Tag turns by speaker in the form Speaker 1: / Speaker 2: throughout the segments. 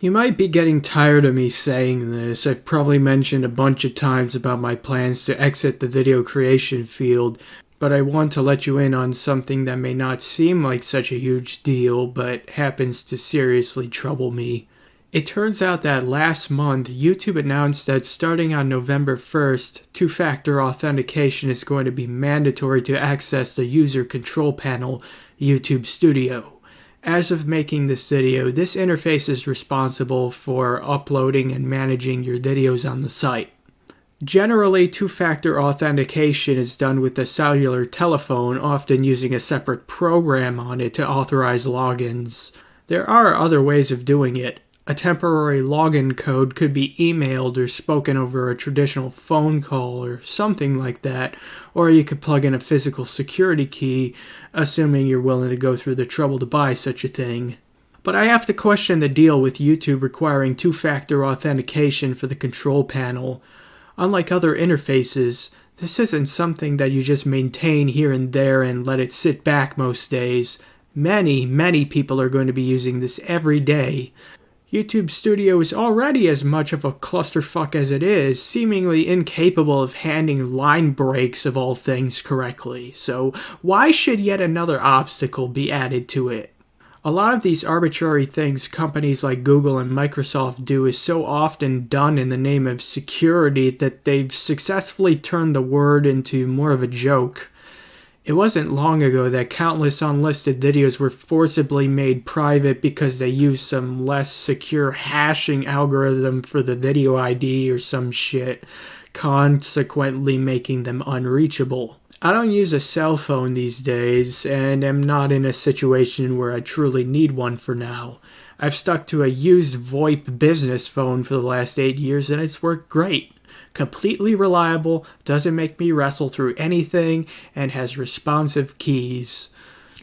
Speaker 1: You might be getting tired of me saying this. I've probably mentioned a bunch of times about my plans to exit the video creation field, but I want to let you in on something that may not seem like such a huge deal, but happens to seriously trouble me. It turns out that last month, YouTube announced that starting on November 1st, two-factor authentication is going to be mandatory to access the user control panel, YouTube Studio. As of making this video, this interface is responsible for uploading and managing your videos on the site. Generally, two-factor authentication is done with a cellular telephone, often using a separate program on it to authorize logins. There are other ways of doing it. A temporary login code could be emailed or spoken over a traditional phone call or something like that, or you could plug in a physical security key, assuming you're willing to go through the trouble to buy such a thing. But I have to question the deal with YouTube requiring two-factor authentication for the control panel. Unlike other interfaces, this isn't something that you just maintain here and there and let it sit back most days. Many people are going to be using this every day. YouTube Studio is already as much of a clusterfuck as it is, seemingly incapable of handling line breaks of all things correctly, so why should yet another obstacle be added to it? A lot of these arbitrary things companies like Google and Microsoft do is so often done in the name of security that they've successfully turned the word into more of a joke. It wasn't long ago that countless unlisted videos were forcibly made private because they used some less secure hashing algorithm for the video ID or some shit, consequently making them unreachable. I don't use a cell phone these days, and am not in a situation where I truly need one for now. I've stuck to a used VoIP business phone for the last 8 years, and it's worked great. Completely reliable, doesn't make me wrestle through anything, and has responsive keys.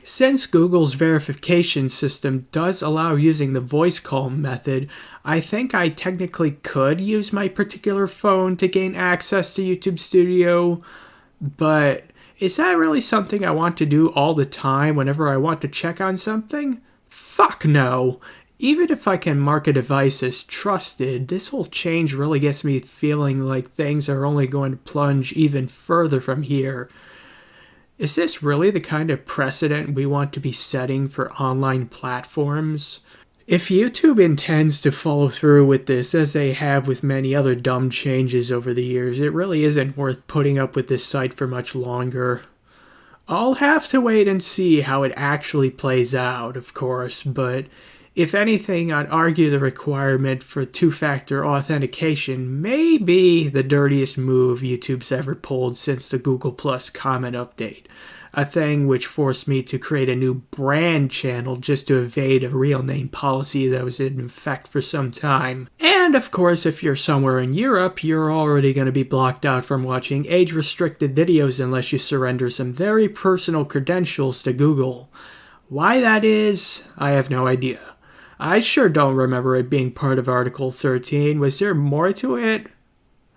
Speaker 1: Since Google's verification system does allow using the voice call method, I think I technically could use my particular phone to gain access to YouTube Studio, but is that really something I want to do all the time whenever I want to check on something? Fuck no! Even if I can mark a device as trusted, this whole change really gets me feeling like things are only going to plunge even further from here. Is this really the kind of precedent we want to be setting for online platforms? If YouTube intends to follow through with this, as they have with many other dumb changes over the years, it really isn't worth putting up with this site for much longer. I'll have to wait and see how it actually plays out, of course, but if anything, I'd argue the requirement for two-factor authentication may be the dirtiest move YouTube's ever pulled since the Google Plus comment update, a thing which forced me to create a new brand channel just to evade a real name policy that was in effect for some time. And of course, if you're somewhere in Europe, you're already going to be blocked out from watching age-restricted videos unless you surrender some very personal credentials to Google. Why that is, I have no idea. I sure don't remember it being part of Article 13. Was there more to it?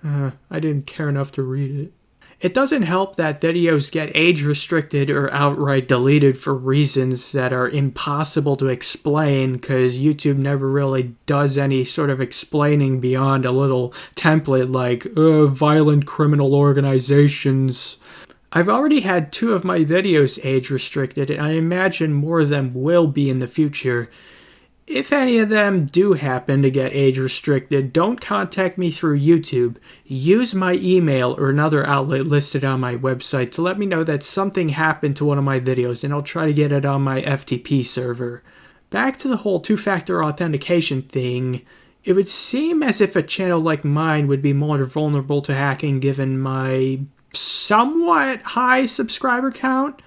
Speaker 1: I didn't care enough to read it. It doesn't help that videos get age-restricted or outright deleted for reasons that are impossible to explain because YouTube never really does any sort of explaining beyond a little template like, violent criminal organizations. I've already had 2 of my videos age-restricted, and I imagine more of them will be in the future. If any of them do happen to get age-restricted, don't contact me through YouTube. Use my email or another outlet listed on my website to let me know that something happened to one of my videos, and I'll try to get it on my FTP server. Back to the whole two-factor authentication thing, it would seem as if a channel like mine would be more vulnerable to hacking given my somewhat high subscriber count,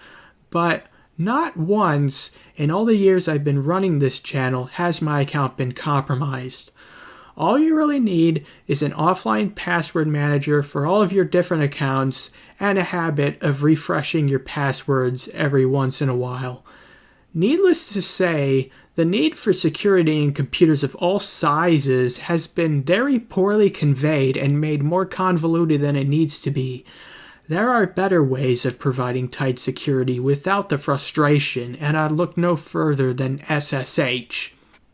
Speaker 1: but not once in all the years I've been running this channel has my account been compromised. All you really need is an offline password manager for all of your different accounts and a habit of refreshing your passwords every once in a while. Needless to say, the need for security in computers of all sizes has been very poorly conveyed and made more convoluted than it needs to be. There are better ways of providing tight security without the frustration, and I'd look no further than SSH.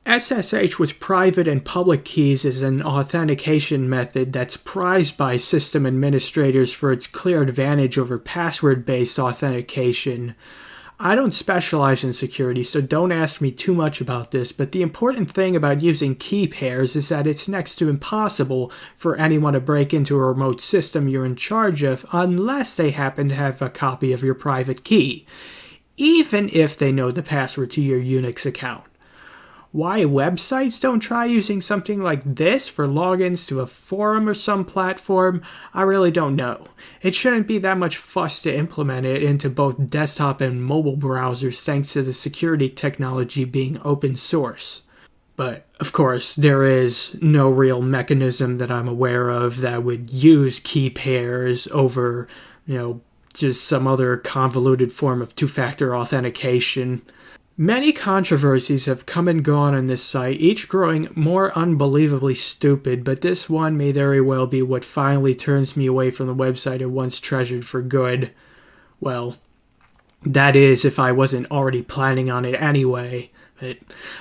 Speaker 1: SSH with private and public keys is an authentication method that's prized by system administrators for its clear advantage over password-based authentication. I don't specialize in security, so don't ask me too much about this, but the important thing about using key pairs is that it's next to impossible for anyone to break into a remote system you're in charge of unless they happen to have a copy of your private key, even if they know the password to your Unix account. Why websites don't try using something like this for logins to a forum or some platform, I really don't know. It shouldn't be that much fuss to implement it into both desktop and mobile browsers thanks to the security technology being open source. But, of course, there is no real mechanism that I'm aware of that would use key pairs over, just some other convoluted form of two-factor authentication. Many controversies have come and gone on this site, each growing more unbelievably stupid, but this one may very well be what finally turns me away from the website I once treasured for good. Well, that is if I wasn't already planning on it anyway. But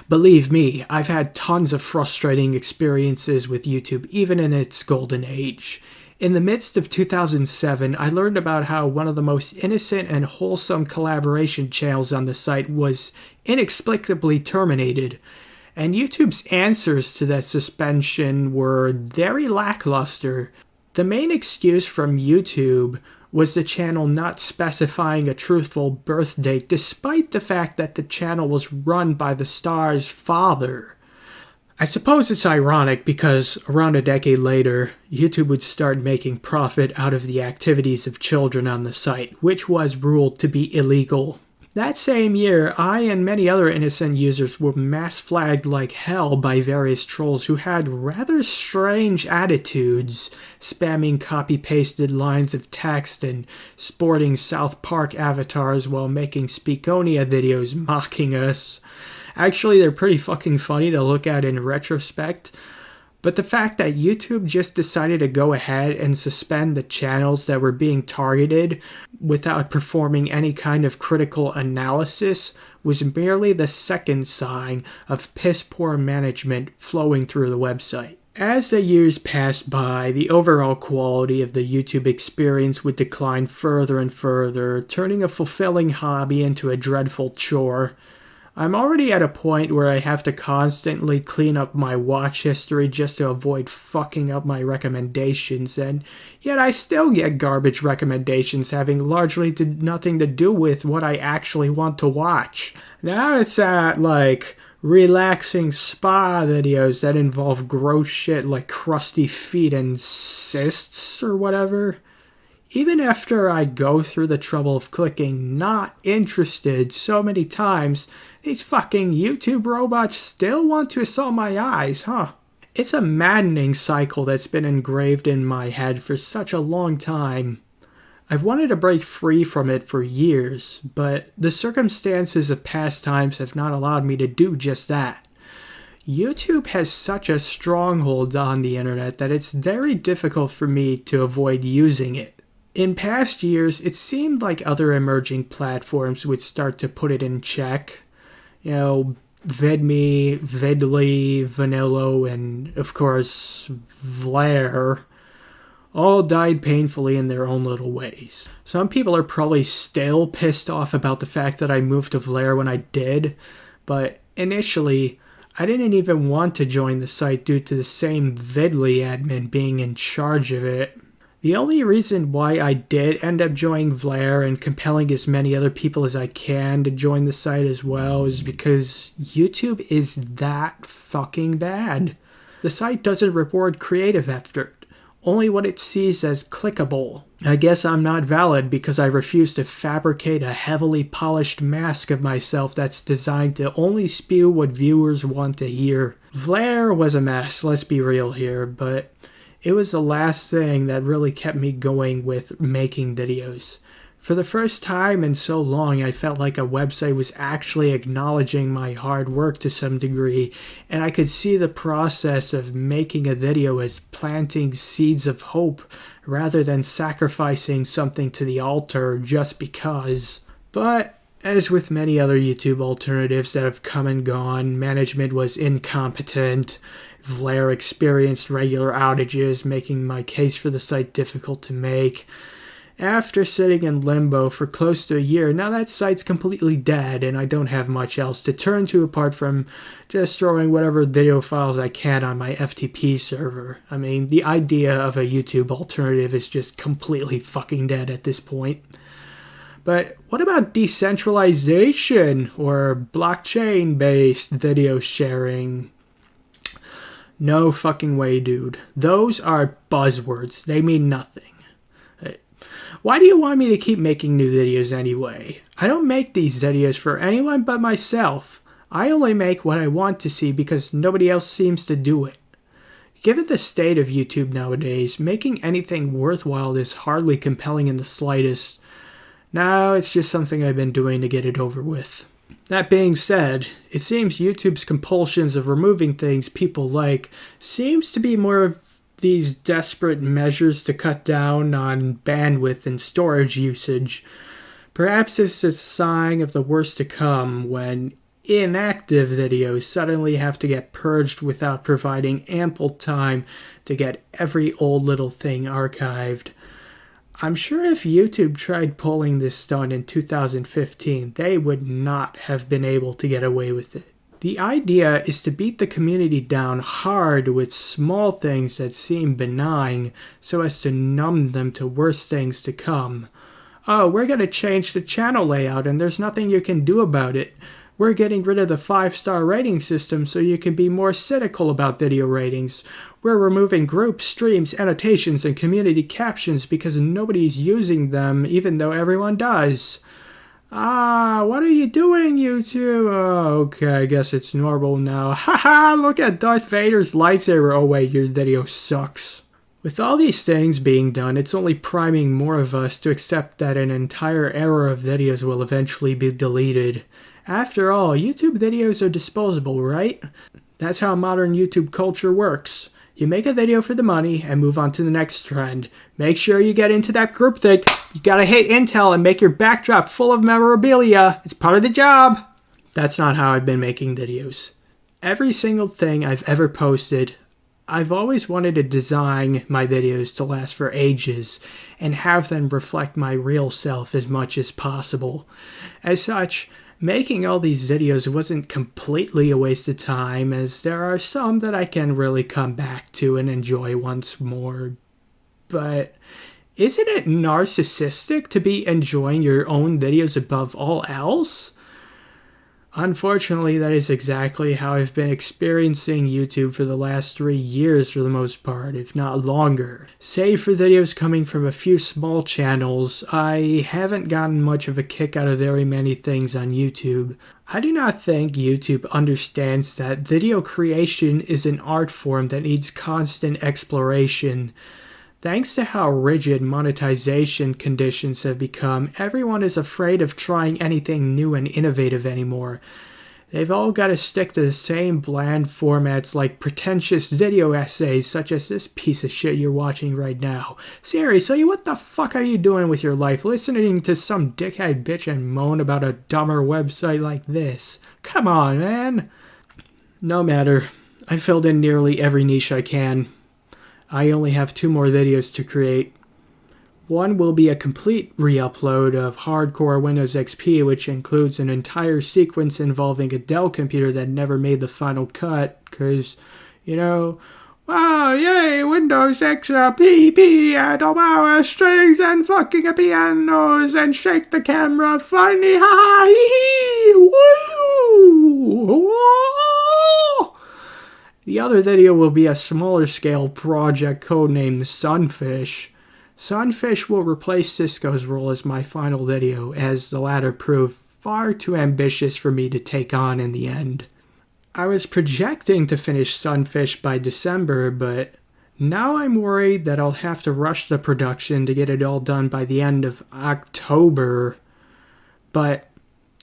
Speaker 1: believe me, I've had tons of frustrating experiences with YouTube, even in its golden age. In the midst of 2007, I learned about how one of the most innocent and wholesome collaboration channels on the site was inexplicably terminated, and YouTube's answers to that suspension were very lackluster. The main excuse from YouTube was the channel not specifying a truthful birth date, despite the fact that the channel was run by the star's father. I suppose it's ironic because around a decade later, YouTube would start making profit out of the activities of children on the site, which was ruled to be illegal. That same year, I and many other innocent users were mass flagged like hell by various trolls who had rather strange attitudes, spamming copy-pasted lines of text and sporting South Park avatars while making Speakonia videos mocking us. Actually, they're pretty fucking funny to look at in retrospect, but the fact that YouTube just decided to go ahead and suspend the channels that were being targeted without performing any kind of critical analysis was merely the second sign of piss-poor management flowing through the website. As the years passed by, the overall quality of the YouTube experience would decline further and further, turning a fulfilling hobby into a dreadful chore. I'm already at a point where I have to constantly clean up my watch history just to avoid fucking up my recommendations, and yet I still get garbage recommendations having largely nothing to do with what I actually want to watch. Now it's at, relaxing spa videos that involve gross shit like crusty feet and cysts or whatever. Even after I go through the trouble of clicking not interested so many times, these fucking YouTube robots still want to assault my eyes, huh? It's a maddening cycle that's been engraved in my head for such a long time. I've wanted to break free from it for years, but the circumstances of past times have not allowed me to do just that. YouTube has such a stronghold on the internet that it's very difficult for me to avoid using it. In past years, it seemed like other emerging platforms would start to put it in check. VidMe, Vidly, Vanillo, and of course, Vlare all died painfully in their own little ways. Some people are probably still pissed off about the fact that I moved to Vlare when I did, but initially, I didn't even want to join the site due to the same Vidly admin being in charge of it. The only reason why I did end up joining Vlare and compelling as many other people as I can to join the site as well is because YouTube is that fucking bad. The site doesn't reward creative effort, only what it sees as clickable. I guess I'm not valid because I refuse to fabricate a heavily polished mask of myself that's designed to only spew what viewers want to hear. Vlare was a mess, let's be real here, but it was the last thing that really kept me going with making videos. For the first time in so long, I felt like a website was actually acknowledging my hard work to some degree, and I could see the process of making a video as planting seeds of hope rather than sacrificing something to the altar just because. But As with many other YouTube alternatives that have come and gone, management was incompetent. Vlare experienced regular outages, making my case for the site difficult to make. After sitting in limbo for close to a year, now that site's completely dead and I don't have much else to turn to apart from just throwing whatever video files I can on my FTP server. I mean, the idea of a YouTube alternative is just completely fucking dead at this point. But what about decentralization or blockchain-based video sharing? No fucking way, dude. Those are buzzwords. They mean nothing. Why do you want me to keep making new videos anyway? I don't make these videos for anyone but myself. I only make what I want to see because nobody else seems to do it. Given the state of YouTube nowadays, making anything worthwhile is hardly compelling in the slightest. Now it's just something I've been doing to get it over with. That being said, it seems YouTube's compulsions of removing things people like seems to be more of these desperate measures to cut down on bandwidth and storage usage. Perhaps it's a sign of the worst to come when inactive videos suddenly have to get purged without providing ample time to get every old little thing archived. I'm sure if YouTube tried pulling this stunt in 2015, they would not have been able to get away with it. The idea is to beat the community down hard with small things that seem benign so as to numb them to worse things to come. Oh, we're going to change the channel layout and there's nothing you can do about it. We're getting rid of the 5-star rating system so you can be more cynical about video ratings. We're removing groups, streams, annotations, and community captions because nobody's using them even though everyone does. What are you doing, YouTube? Oh, okay, I guess it's normal now. Haha, look at Darth Vader's lightsaber. Oh wait, your video sucks. With all these things being done, it's only priming more of us to accept that an entire era of videos will eventually be deleted. After all, YouTube videos are disposable, right? That's how modern YouTube culture works. You make a video for the money and move on to the next trend. Make sure you get into that groupthink. You gotta hate Intel and make your backdrop full of memorabilia. It's part of the job. That's not how I've been making videos. Every single thing I've ever posted, I've always wanted to design my videos to last for ages and have them reflect my real self as much as possible. As such, making all these videos wasn't completely a waste of time, as there are some that I can really come back to and enjoy once more. But isn't it narcissistic to be enjoying your own videos above all else? Unfortunately, that is exactly how I've been experiencing YouTube for the last 3 years for the most part, if not longer. Save for videos coming from a few small channels, I haven't gotten much of a kick out of very many things on YouTube. I do not think YouTube understands that video creation is an art form that needs constant exploration. Thanks to how rigid monetization conditions have become, everyone is afraid of trying anything new and innovative anymore. They've all got to stick to the same bland formats like pretentious video essays such as this piece of shit you're watching right now. Seriously, what the fuck are you doing with your life listening to some dickhead bitch and moan about a dumber website like this? Come on, man. No matter. I filled in nearly every niche I can. I only have 2 more videos to create. One will be a complete re-upload of hardcore Windows XP, which includes an entire sequence involving a Dell computer that never made the final cut, cause, wow, yay, Windows XP, and wow, strings and fucking pianos, and shake the camera, funny, ha, hee, woo, whoa. The other video will be a smaller scale project codenamed Sunfish. Sunfish will replace Cisco's role as my final video, as the latter proved far too ambitious for me to take on in the end. I was projecting to finish Sunfish by December, but now I'm worried that I'll have to rush the production to get it all done by the end of October. But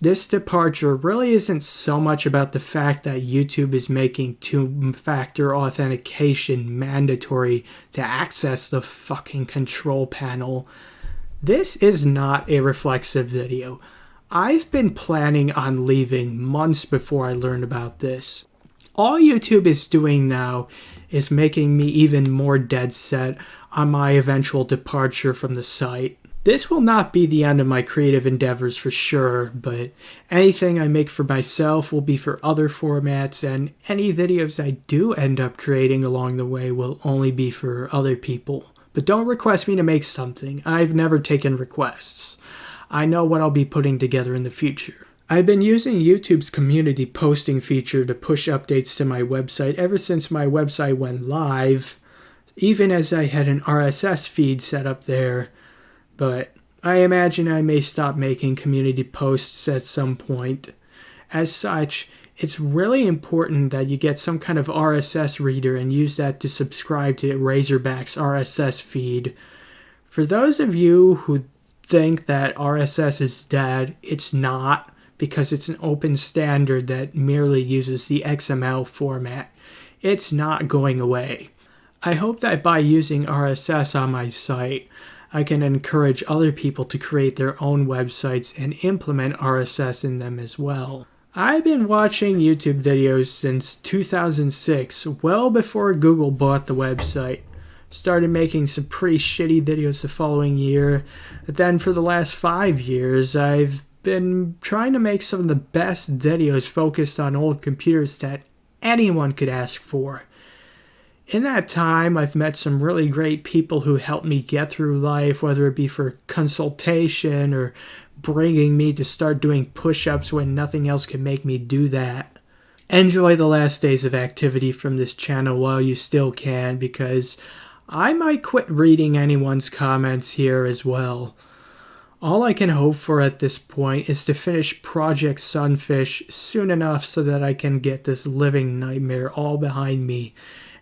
Speaker 1: this departure really isn't so much about the fact that YouTube is making 2-factor authentication mandatory to access the fucking control panel. This is not a reflexive video. I've been planning on leaving months before I learned about this. All YouTube is doing now is making me even more dead set on my eventual departure from the site. This will not be the end of my creative endeavors for sure, but anything I make for myself will be for other formats, and any videos I do end up creating along the way will only be for other people. But don't request me to make something. I've never taken requests. I know what I'll be putting together in the future. I've been using YouTube's community posting feature to push updates to my website ever since my website went live, even as I had an RSS feed set up there. But I imagine I may stop making community posts at some point. As such, it's really important that you get some kind of RSS reader and use that to subscribe to Razorback's RSS feed. For those of you who think that RSS is dead, it's not, because it's an open standard that merely uses the XML format. It's not going away. I hope that by using RSS on my site, I can encourage other people to create their own websites and implement RSS in them as well. I've been watching YouTube videos since 2006, well before Google bought the website. Started making some pretty shitty videos the following year, but then for the last 5 years, I've been trying to make some of the best videos focused on old computers that anyone could ask for. In that time, I've met some really great people who helped me get through life, whether it be for consultation or bringing me to start doing push-ups when nothing else could make me do that. Enjoy the last days of activity from this channel while you still can, because I might quit reading anyone's comments here as well. All I can hope for at this point is to finish Project Sunfish soon enough so that I can get this living nightmare all behind me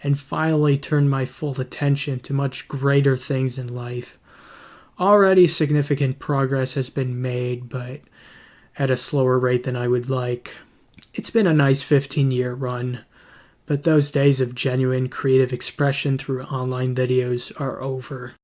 Speaker 1: and finally turn my full attention to much greater things in life. Already significant progress has been made, but at a slower rate than I would like. It's been a nice 15-year run, but those days of genuine creative expression through online videos are over.